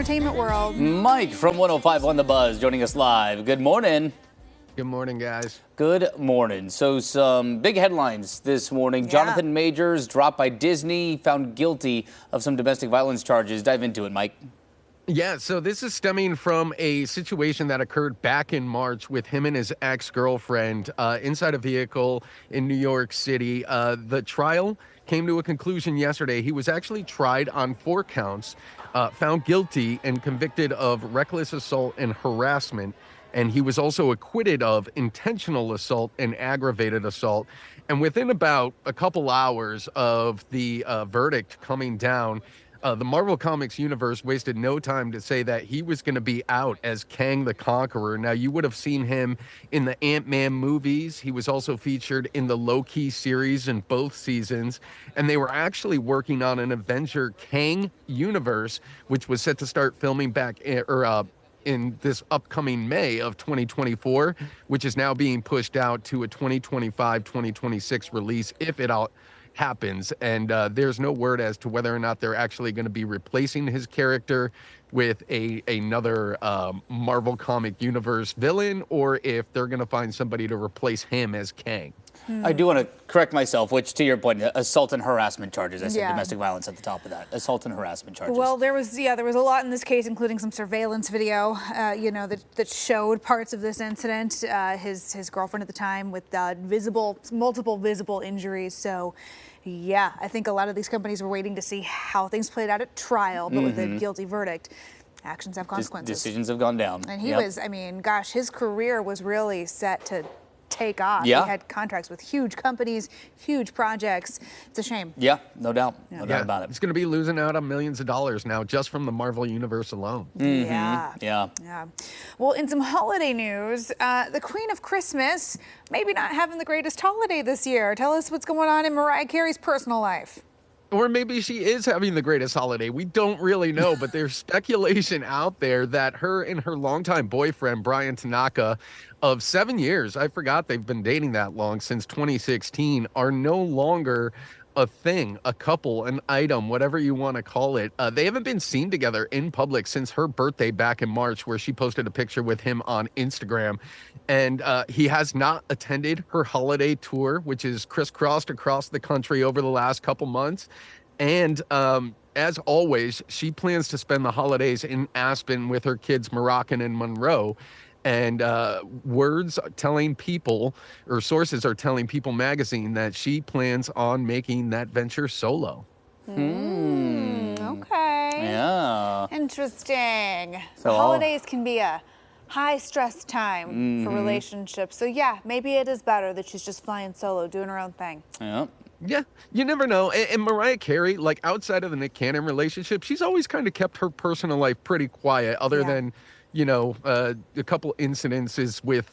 entertainment world. Mike from 105.1 The Buzz joining us live. Good morning. Good morning, guys. Good morning. So some big headlines this morning. Yeah. Jonathan Majors dropped by Disney, found guilty of some domestic violence charges. Dive into it, Mike. Yeah, so this is stemming from a situation that occurred back in March with him and his ex-girlfriend inside a vehicle in New York City. The trial came to a conclusion yesterday. He was actually tried on 4 counts, found guilty and convicted of reckless assault and harassment. And he was also acquitted of intentional assault and aggravated assault. And within about a couple hours of the verdict coming down, the Marvel Comics universe wasted no time to say that he was going to be out as Kang the Conqueror. Now, you would have seen him in the Ant-Man movies. He was also featured in the Loki series in both seasons. And they were actually working on an Avenger Kang universe, which was set to start filming back in this upcoming May of 2024, which is now being pushed out to a 2025-2026 release if it all happens. And there's no word as to whether or not they're actually going to be replacing his character with another Marvel Comic Universe villain, or if they're going to find somebody to replace him as Kang. I do want to correct myself, which, to your point, assault and harassment charges. I said domestic violence at the top of that. Assault and harassment charges. Well, there was a lot in this case, including some surveillance video, that showed parts of this incident. His girlfriend at the time with multiple visible injuries. So, yeah, I think a lot of these companies were waiting to see how things played out at trial, but with a guilty verdict, actions have consequences. Decisions have gone down. And he was, I mean, gosh, his career was really set to take off. Yeah. He had contracts with huge companies, huge projects. It's a shame. Yeah, no doubt. No doubt about it. He's going to be losing out on millions of dollars now just from the Marvel Universe alone. Yeah. Well, in some holiday news, the Queen of Christmas maybe not having the greatest holiday this year. Tell us what's going on in Mariah Carey's personal life. Or maybe she is having the greatest holiday. We don't really know, but there's speculation out there that her and her longtime boyfriend, Brian Tanaka, of 7 years, I forgot they've been dating that long, since 2016, are no longer a thing, a couple, an item, whatever you want to call it. They haven't been seen together in public since her birthday back in March, where she posted a picture with him on Instagram. And he has not attended her holiday tour, which is crisscrossed across the country over the last couple months. And as always, she plans to spend the holidays in Aspen with her kids, Moroccan and Monroe. And sources are telling People magazine that she plans on making that venture solo. Okay. Yeah. Interesting. So Holidays can be a high stress time for relationships. So yeah, maybe it is better that she's just flying solo, doing her own thing. Yeah. Yeah, you never know. And Mariah Carey, like outside of the Nick Cannon relationship, she's always kind of kept her personal life pretty quiet, other than a couple incidences with,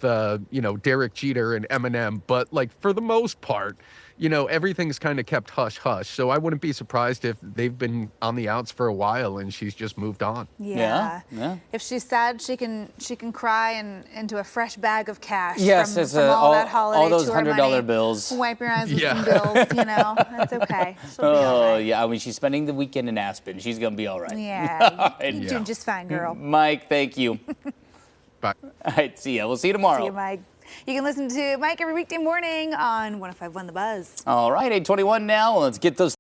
Derek Jeter and Eminem. But like for the most part, everything's kind of kept hush hush. So I wouldn't be surprised if they've been on the outs for a while and she's just moved on. Yeah. If she's sad, she can cry into a fresh bag of cash. Yes, from it's all that holiday all those tour $100 money. bills. Wipe your eyes with some bills. That's okay. She'll be all right. Yeah. I mean, she's spending the weekend in Aspen. She's gonna be all right. Yeah. You're doing just fine, girl. Mike, thank you. Bye. All right. See ya. We'll see you tomorrow. See you, Mike. You can listen to Mike every weekday morning on 105.1 The Buzz. All right. 8:21 now. Let's get those